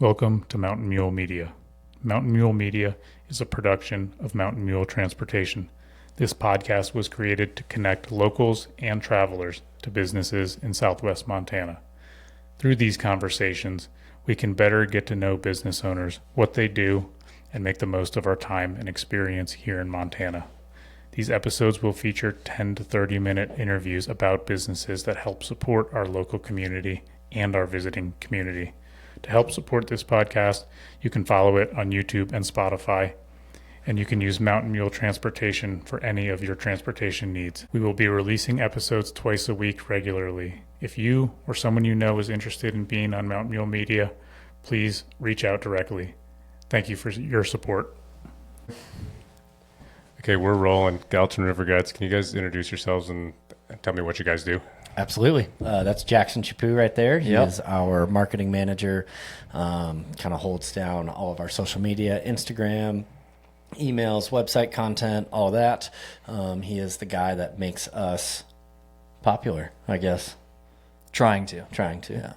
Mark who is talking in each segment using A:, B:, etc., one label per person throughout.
A: Welcome to Mountain Mule Media. Mountain Mule Media is a production of Mountain Mule Transportation. This podcast was created to connect locals and travelers to businesses in southwest Montana. Through these conversations, we can better get to know business owners, what they do, and make the most of our time and experience here in Montana. These episodes will feature 10 to 30-minute interviews about businesses that help support our local community and our visiting community. To help support this podcast, you can follow it on YouTube and Spotify, and you can use Mountain Mule Transportation for any of your transportation needs. We will be releasing episodes twice a week regularly. If you or someone you know is interested in being on Mountain Mule Media, please reach out directly. Thank you for your support. Okay, we're rolling. Gallatin River Guides. Can you guys introduce yourselves and tell me what you guys do?
B: Absolutely. That's Jackson Chaput right there. He is our marketing manager, kind of holds down all of our social media, Instagram, emails, website content, all that. He is the guy that makes us popular, I guess.
C: Trying to.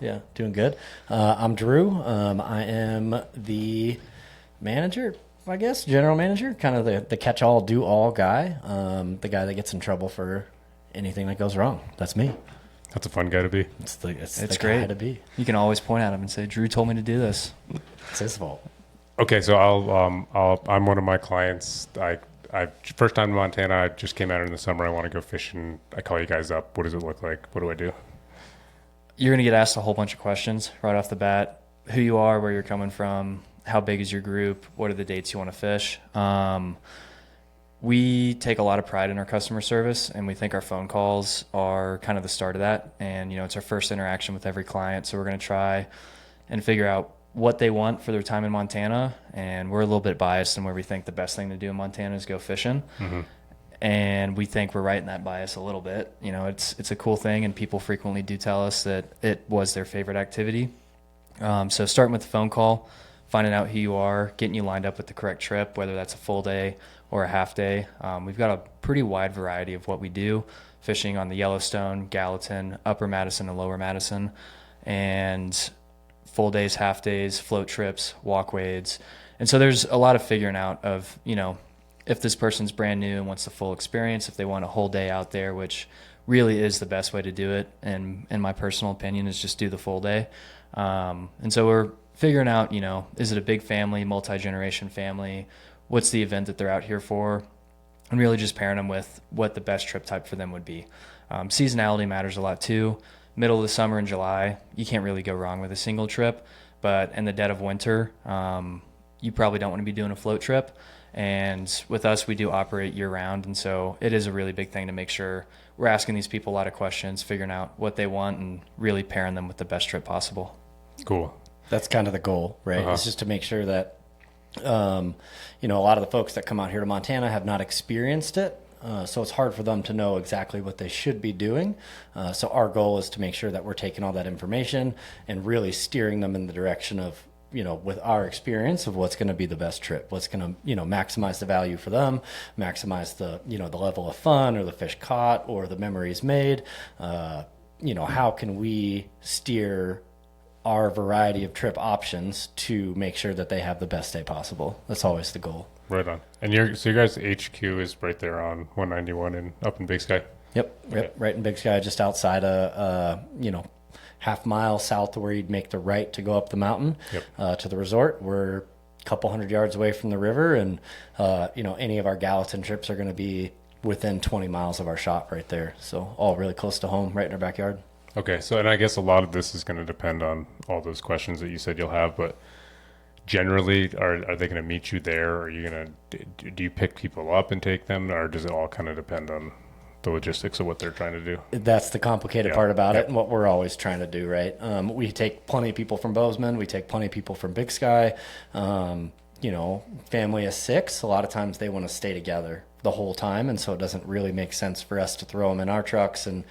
B: Yeah. Doing good. I'm Drew. I am the manager, I guess, general manager, kind of the catch-all, do-all guy, the guy that gets in trouble for anything that goes wrong. That's me.
A: That's a fun guy to be.
B: It's the
C: great
B: guy to be.
C: You can always point at him and say, "Drew told me to do this."
B: It's his fault.
A: Okay, so I'm one of my clients. I first time in Montana. I just came out here in the summer. I want to go fishing. I call you guys up. What does it look like? What do I do?
C: You're going to get asked a whole bunch of questions right off the bat. Who you are, where you're coming from, how big is your group, what are the dates you want to fish. We take a lot of pride in our customer service, and we think our phone calls are kind of the start of that. And, it's our first interaction with every client. So we're going to try and figure out what they want for their time in Montana. And we're a little bit biased in where we think the best thing to do in Montana is go fishing. Mm-hmm. And we think we're right in that bias a little bit. It's a cool thing, and people frequently do tell us that it was their favorite activity. So starting with the phone call, finding out who you are, getting you lined up with the correct trip, whether that's a full day or a half day. We've got a pretty wide variety of what we do, fishing on the Yellowstone, Gallatin, Upper Madison, and Lower Madison, and full days, half days, float trips, walkways. And so there's a lot of figuring out of, if this person's brand new and wants the full experience, if they want a whole day out there, which really is the best way to do it, and in my personal opinion is just do the full day. And so we're figuring out, is it a big family, multi-generation family? What's the event that they're out here for? And really just pairing them with what the best trip type for them would be. Seasonality matters a lot too. Middle of the summer in July, you can't really go wrong with a single trip. But in the dead of winter, you probably don't want to be doing a float trip. And with us, we do operate year round. And so it is a really big thing to make sure we're asking these people a lot of questions, figuring out what they want, and really pairing them with the best trip possible.
A: Cool.
B: That's kind of the goal, right? It's just to make sure that, a lot of the folks that come out here to Montana have not experienced it. So it's hard for them to know exactly what they should be doing. So our goal is to make sure that we're taking all that information and really steering them in the direction of, with our experience of what's going to be the best trip, what's going to, maximize the value for them, maximize the, the level of fun or the fish caught or the memories made. How can we steer our variety of trip options to make sure that they have the best day possible? That's always the goal.
A: Right on. And your guys' HQ is right there on 191 and up in Big Sky?
B: Yep, right in Big Sky, just outside half mile south of where you'd make the right to go up the mountain to the resort. We're a couple hundred yards away from the river, and any of our Gallatin trips are going to be within 20 miles of our shop right there. So all really close to home, right in our backyard.
A: Okay, so and I guess a lot of this is going to depend on all those questions that you said you'll have, but generally, are they going to meet you there? Or are you going to do you pick people up and take them, or does it all kind of depend on the logistics of what they're trying to do?
B: That's the complicated part about it, and what we're always trying to do, right? We take plenty of people from Bozeman, we take plenty of people from Big Sky. Family of 6, a lot of times they want to stay together the whole time, and so it doesn't really make sense for us to throw them in our trucks and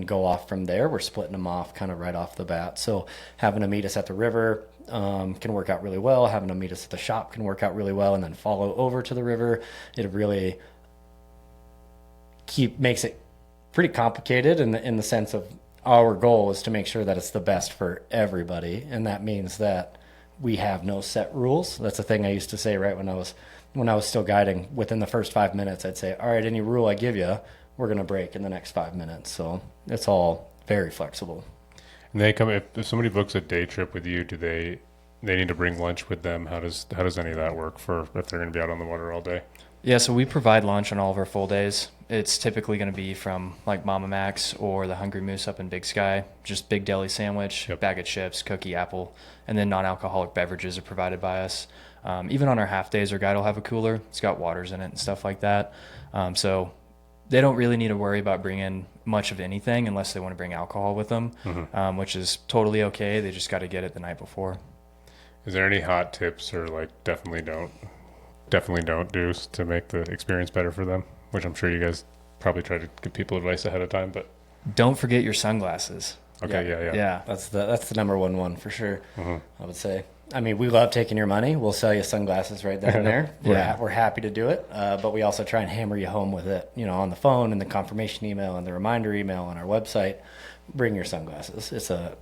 B: go off from there. We're splitting them off kind of right off the bat. So having them meet us at the river can work out really well. Having them meet us at the shop can work out really well, and then follow over to the river. It really makes it pretty complicated in the sense of our goal is to make sure that it's the best for everybody, and that means that we have no set rules. That's a thing I used to say right when I was still guiding. Within the first 5 minutes, I'd say, all right, any rule I give you, we're going to break in the next 5 minutes. So it's all very flexible.
A: And they come, if somebody books a day trip with you, do they need to bring lunch with them? How does any of that work for if they're going to be out on the water all day?
C: Yeah, so we provide lunch on all of our full days. It's typically going to be from like Mama Mac's or the Hungry Moose up in Big Sky, just big deli sandwich, bag of chips, cookie, apple, and then non-alcoholic beverages are provided by us. Even on our half days, our guide will have a cooler. It's got waters in it and stuff like that. So they don't really need to worry about bringing much of anything unless they want to bring alcohol with them, which is totally okay. They just got to get it the night before.
A: Is there any hot tips or like definitely don't do to make the experience better for them? Which I'm sure you guys probably try to give people advice ahead of time, but
C: don't forget your sunglasses.
A: Okay, yeah.
B: That's the number one for sure. I would say. I mean, we love taking your money. We'll sell you sunglasses right then and there. We're happy to do it, but we also try and hammer you home with it. On the phone and the confirmation email and the reminder email on our website. Bring your sunglasses. It's a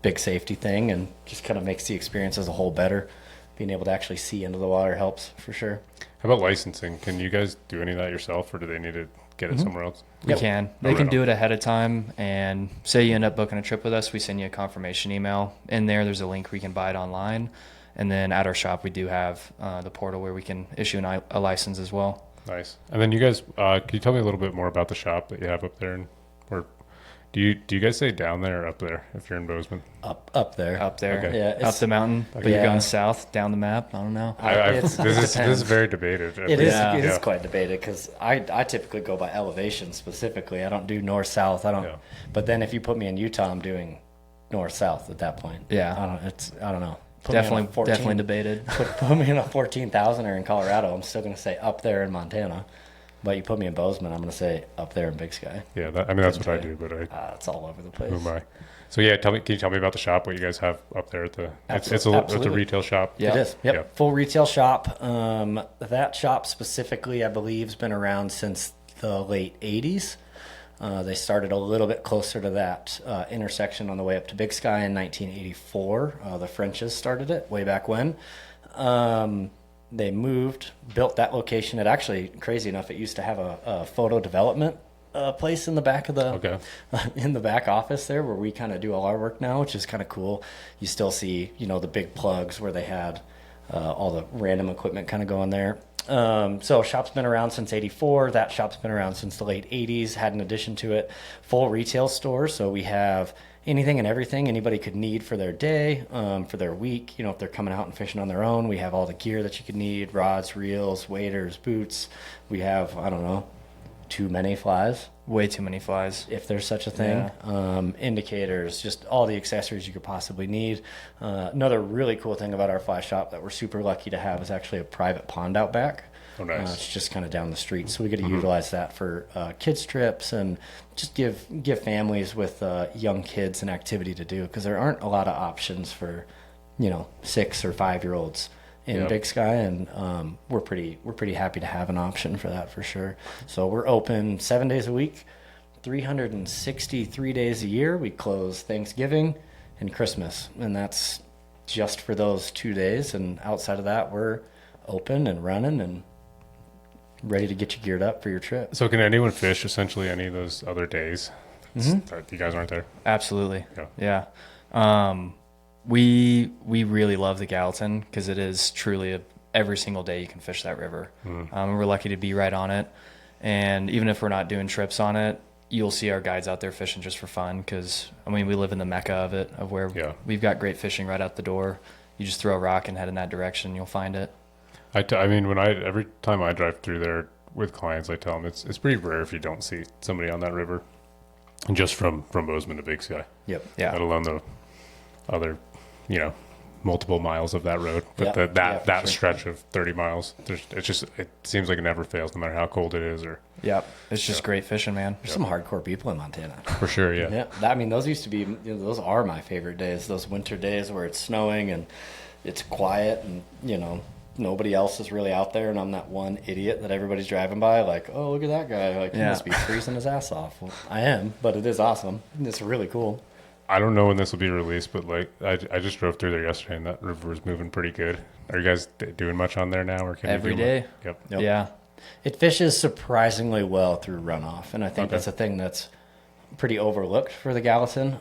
B: big safety thing and just kind of makes the experience as a whole better. Being able to actually see into the water helps for sure.
A: How about licensing? Can you guys do any of that yourself, or do they need to get it somewhere else?
C: We can. They can do it ahead of time, and say you end up booking a trip with us, we send you a confirmation email. In there's a link where you can buy it online, and then at our shop we do have the portal where we can issue a license as well.
A: Nice. And then you guys, can you tell me a little bit more about the shop that you have up there, and or do you guys say down there or up there if you're in Bozeman?
B: Up there.
A: Okay.
B: Yeah,
C: up the mountain, but you're going south down the map. I don't know.
A: This is very debated.
B: It is quite debated because I typically go by elevation specifically. I don't do north south. But then if you put me in Utah, I'm doing north south at that point.
C: Yeah.
B: I don't know.
C: Definitely debated.
B: Put me in a 14,000er in Colorado. I'm still going to say up there in Montana. But you put me in Bozeman, I'm going to say up there in Big Sky.
A: Yeah, that's what I do, but
B: it's all over the place.
A: Who am I? So yeah, can you tell me about the shop? What you guys have up there at the? It's a retail shop.
B: Yeah. It is. Yep. Yeah. Full retail shop. That shop specifically, I believe, has been around since the late '80s. They started a little bit closer to that intersection on the way up to Big Sky in 1984. The Frenches started it way back when. They moved, built that location. It actually, crazy enough, it used to have a photo development place in the back of in the back office there, where we kind of do all our work now, which is kind of cool. You still see, the big plugs where they had all the random equipment kind of going there. So shop's been around since '84. That shop's been around since the late '80s. Had in addition to it, full retail store. So we have anything and everything anybody could need for their day, for their week. If they're coming out and fishing on their own, we have all the gear that you could need: rods, reels, waders, boots. We have, too many flies.
C: Way too many flies,
B: if there's such a thing. Yeah. Indicators, just all the accessories you could possibly need. Another really cool thing about our fly shop that we're super lucky to have is actually a private pond out back.
A: Oh, nice.
B: It's just kind of down the street, so we get to utilize that for kids trips and just give families with young kids an activity to do, because there aren't a lot of options for 6 or 5 year olds in Big Sky, and we're pretty happy to have an option for that for sure. So we're open 7 days a week, 363 days a year. We close Thanksgiving and Christmas, and that's just for those 2 days. And outside of that, we're open and running and ready to get you geared up for your trip.
A: So can anyone fish essentially any of those other days? You guys aren't there?
C: Absolutely. Yeah. We really love the Gallatin because it is truly every single day you can fish that river. We're lucky to be right on it. And even if we're not doing trips on it, you'll see our guides out there fishing just for fun, because we live in the mecca of it, of where we've got great fishing right out the door. You just throw a rock and head in that direction, you'll find it.
A: Every time I drive through there with clients, I tell them it's pretty rare if you don't see somebody on that river, just from Bozeman to Big Sky.
B: Yep.
C: Yeah.
A: Let alone the other, multiple miles of that road. But that stretch of 30 miles, it seems like it never fails, no matter how cold it is.
C: It's just great fishing, man.
B: There's some hardcore people in Montana.
A: For sure, yeah.
B: Yeah. Those used to be, those are my favorite days, those winter days where it's snowing and it's quiet and, nobody else is really out there, and I'm that one idiot that everybody's driving by like, oh, look at that guy. Like, he must be freezing his ass off. Well, I am, but it is awesome. It's really cool.
D: I don't know when this will be released, but like I just drove through there yesterday, and that river is moving pretty good. Are you guys doing much on there now, or can
C: Every
D: you do
C: day.
D: Yep.
C: Yeah.
B: It fishes surprisingly well through runoff, and I think that's a thing that's pretty overlooked for the Gallatin.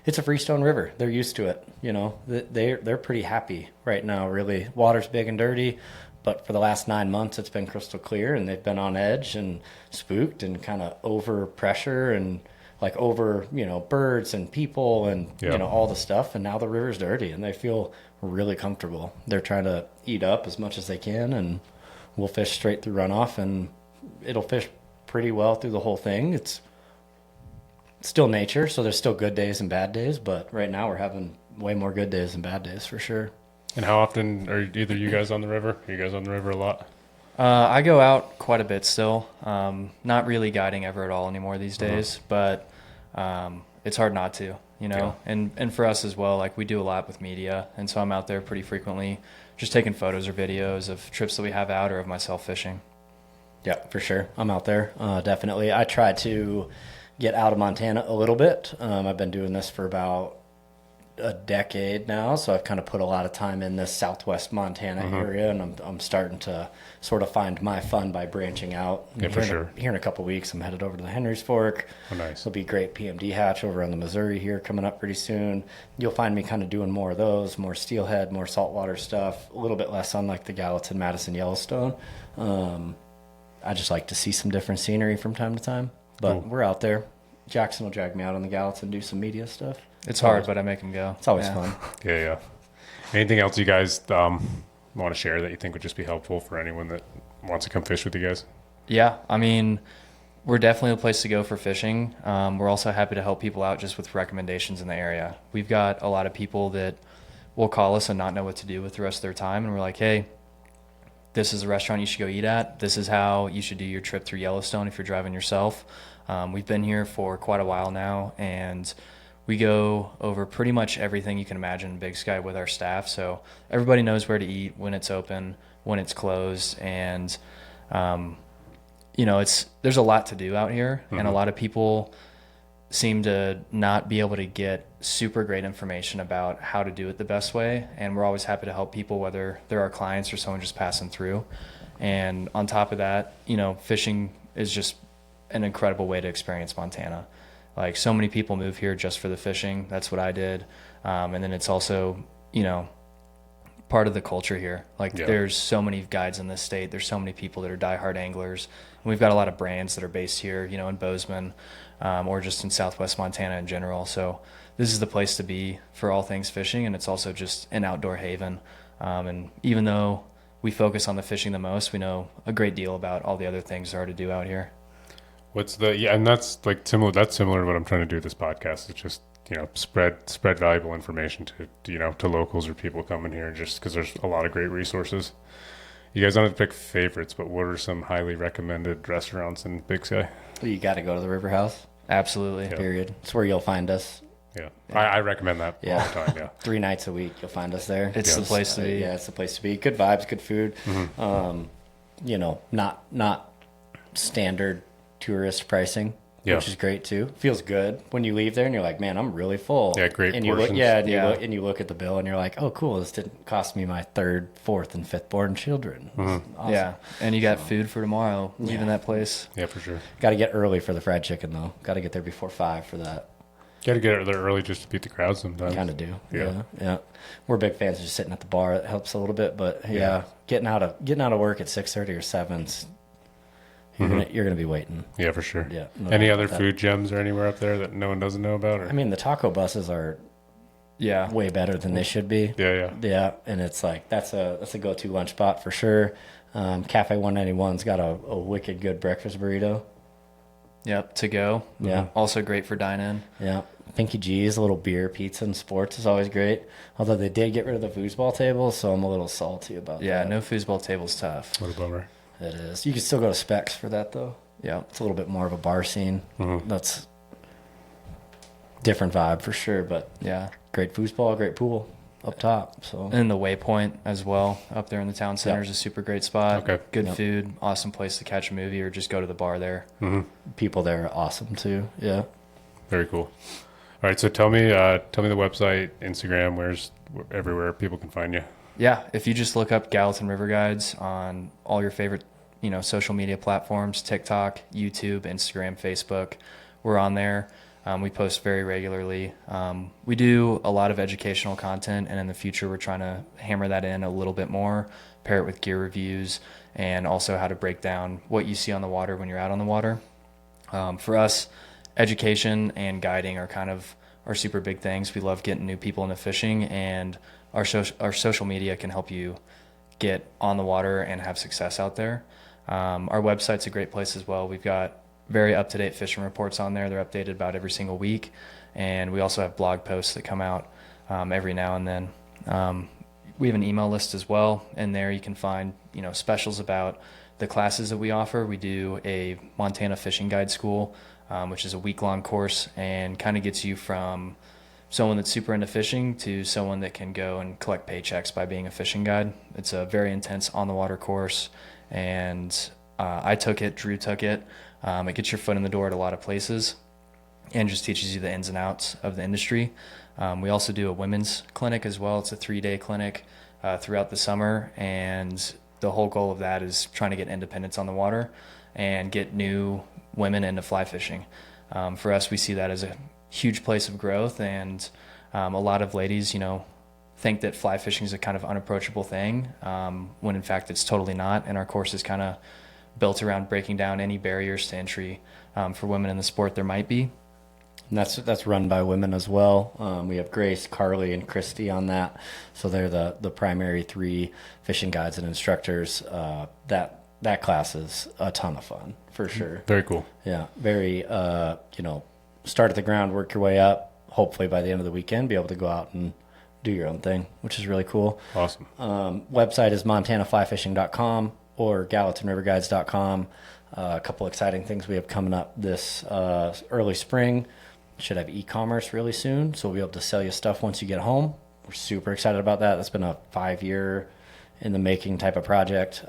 B: It's a freestone river; they're used to it. You know, they're pretty happy right now. Really, water's big and dirty, but for the last 9 months, it's been crystal clear, and they've been on edge and spooked and kind of over pressure and like over birds and people and all the stuff. And now the river's dirty, and they feel really comfortable. They're trying to eat up as much as they can, and we'll fish straight through runoff, and it'll fish pretty well through the whole thing. It's still nature, so there's still good days and bad days, but right now we're having way more good days than bad days for sure.
D: And how often are either you guys on the river? Are you guys on the river a lot?
C: I go out quite a bit still. Not really guiding ever at all anymore these days, but it's hard not to, and for us as well, like we do a lot with media. And so I'm out there pretty frequently just taking photos or videos of trips that we have out or of myself fishing.
B: Yeah, for sure. I'm out there. Definitely. I try to get out of Montana a little bit. I've been doing this for about a decade now, so I've kind of put a lot of time in this southwest Montana area, and I'm starting to sort of find my fun by branching out.
D: Yeah, for sure.
B: Here in a couple of weeks, I'm headed over to the Henry's Fork.
D: Oh, nice.
B: There'll be great PMD hatch over on the Missouri here coming up pretty soon. You'll find me kind of doing more of those, more steelhead, more saltwater stuff, a little bit less on like the Gallatin, Madison, Yellowstone. I just like to see some different scenery from time to time, but we're out there. Jackson will drag me out on the Gallatin, do some media stuff.
C: It's hard, but I make him go.
B: It's always fun.
D: Yeah. Anything else you guys want to share that you think would just be helpful for anyone that wants to come fish with you guys?
C: Yeah, I mean, we're definitely a place to go for fishing. We're also happy to help people out just with recommendations in the area. We've got a lot of people that will call us and not know what to do with the rest of their time, and we're like, hey, this is a restaurant you should go eat at. This is how you should do your trip through Yellowstone if you're driving yourself. We've been here for quite a while now, and we go over pretty much everything you can imagine in Big Sky with our staff. So everybody knows where to eat, when it's open, when it's closed. And, there's a lot to do out here. And a lot of people seem to not be able to get super great information about how to do it the best way. And we're always happy to help people, whether they're our clients or someone just passing through. And on top of that, fishing is just an incredible way to experience Montana. Like, so many people move here just for the fishing. That's what I did. And then it's also, part of the culture here. There's so many guides in this state. There's so many people that are diehard anglers. And we've got a lot of brands that are based here, in Bozeman, or just in Southwest Montana in general. So this is the place to be for all things fishing. And it's also just an outdoor haven. And even though we focus on the fishing the most, we know a great deal about all the other things there are to do out here.
D: And that's like similar. That's similar to what I'm trying to do with this podcast. It's just spread valuable information to locals or people coming here, just because there's a lot of great resources. You guys don't have to pick favorites, but what are some highly recommended restaurants in Big Sky?
B: You got to go to the River House.
C: Absolutely.
D: Yeah.
B: Period. It's where you'll find us.
D: Yeah. I recommend that all the time. Yeah.
B: 3 nights a week you'll find us there.
C: It's the place to be.
B: Yeah, it's the place to be. Good vibes, good food. Not standard tourist pricing, which is great too. Feels good when you leave there and you're like, man, I'm really full.
D: Yeah, great
B: and
D: portions.
B: You look at the bill and you're like, oh, cool, this didn't cost me my 3rd, 4th, and 5th born children. Awesome.
C: Yeah, and you got food for tomorrow, leaving that place.
D: Yeah, for sure.
B: Got to get early for the fried chicken though. Got to get there before 5 for that.
D: Got to get there early just to beat the crowd sometimes.
B: Kind of do.
D: Yeah.
B: Yeah. We're big fans of just sitting at the bar. It helps a little bit, but getting out of work at 6:30 or 7. You're gonna be waiting.
D: Yeah, for sure.
B: Yeah.
D: Any other food gems or anywhere up there that no one doesn't know about? Or?
B: I mean, the taco buses are way better than they should be.
D: Yeah.
B: And it's like that's a go-to lunch spot for sure. Cafe 191's got a wicked good breakfast burrito.
C: Yep, to go.
B: Yeah.
C: Also great for dine-in.
B: Yeah. Pinky G's, a little beer, pizza, and sports is always great. Although they did get rid of the foosball table, so I'm a little salty about that.
C: Yeah, no foosball table's tough.
D: What a bummer.
B: It is. You can still go to Specs for that, though.
C: Yeah.
B: It's a little bit more of a bar scene. That's different vibe for sure, but
C: yeah,
B: great foosball, great pool up top. So
C: and the Waypoint as well up there in the town center is a super great spot.
D: Okay.
C: Good food, awesome place to catch a movie or just go to the bar there.
B: People there are awesome too. Yeah.
D: Very cool. All right. So tell me the website, Instagram, everywhere people can find you.
C: Yeah, if you just look up Gallatin River Guides on all your favorite, social media platforms, TikTok, YouTube, Instagram, Facebook, we're on there. We post very regularly. We do a lot of educational content, and in the future, we're trying to hammer that in a little bit more, pair it with gear reviews, and also how to break down what you see on the water when you're out on the water. For us, education and guiding are kind of our super big things. We love getting new people into fishing, and our social media can help you get on the water and have success out there. Our website's a great place as well. We've got very up-to-date fishing reports on there. They're updated about every single week. And we also have blog posts that come out every now and then. We have an email list as well. And there you can find, specials about the classes that we offer. We do a Montana Fishing Guide School, which is a week-long course and kind of gets you from someone that's super into fishing to someone that can go and collect paychecks by being a fishing guide. It's a very intense on-the-water course, and I took it, Drew took it. It gets your foot in the door at a lot of places and just teaches you the ins and outs of the industry. We also do a women's clinic as well. It's a 3-day clinic throughout the summer, and the whole goal of that is trying to get independence on the water and get new women into fly fishing. For us, we see that as a huge place of growth, and a lot of ladies, think that fly fishing is a kind of unapproachable thing, when in fact it's totally not. And our course is kind of built around breaking down any barriers to entry for women in the sport there might be.
B: And that's run by women as well. We have Grace, Carly, and Christy on that. So they're the primary 3 fishing guides and instructors. That class is a ton of fun, for sure.
D: Very cool.
B: Yeah, very, start at the ground, work your way up. Hopefully by the end of the weekend, be able to go out and do your own thing, which is really cool.
D: Awesome.
B: Website is montanaflyfishing.com or gallatinriverguides.com. A couple exciting things we have coming up this early spring. Should have e-commerce really soon, so we'll be able to sell you stuff once you get home. We're super excited about that. That's been a 5-year in the making type of project.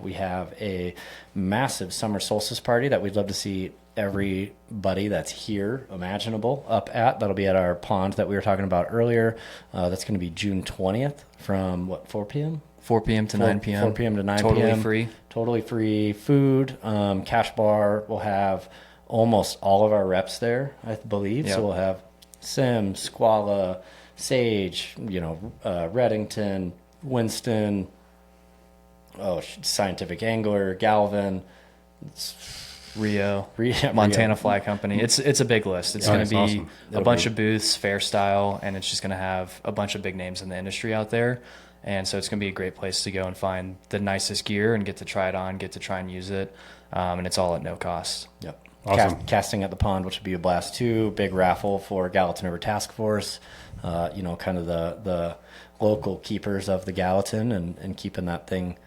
B: We have a massive summer solstice party that we'd love to see everybody that's here imaginable up at. That'll be at our pond that we were talking about earlier. That's going to be June 20th from 4 p.m.?
C: 4 p.m. to 9 p.m.
B: 4 p.m. to 9
C: totally
B: p.m.
C: free.
B: Totally free food. Cash bar. We'll have almost all of our reps there, I believe.
C: Yep.
B: So we'll have Sims, Squala, Sage, Reddington, Winston, Scientific Angler, Galvin,
C: Rio, Montana Fly Company. It's a big list. It's going to be
D: awesome.
C: a bunch of booths, fair style, and it's just going to have a bunch of big names in the industry out there. And so it's going to be a great place to go and find the nicest gear and get to try it on, get to try and use it. And it's all at no cost.
B: Yep.
D: Awesome.
B: Casting at the pond, which would be a blast too. Big raffle for Gallatin River Task Force. Kind of the local keepers of the Gallatin and keeping that thing,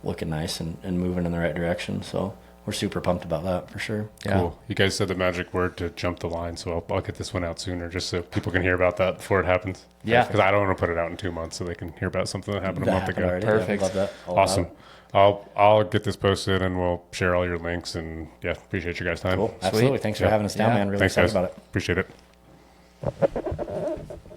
B: looking nice and moving in the right direction. So we're super pumped about that for sure.
C: Yeah.
D: Cool. You guys said the magic word to jump the line, so I'll get this one out sooner just so people can hear about that before it happens.
C: Yeah.
D: Because I don't want to put it out in 2 months so they can hear about something that happened a month ago.
B: Already.
C: Perfect.
B: Yeah, love that. All
D: Awesome.
B: about it.
D: I'll get this posted and we'll share all your links, and appreciate you guys' time.
B: Cool. Absolutely. Thanks for having us down, man. Really
D: Thanks,
B: excited
D: guys.
B: about it.
D: Appreciate it.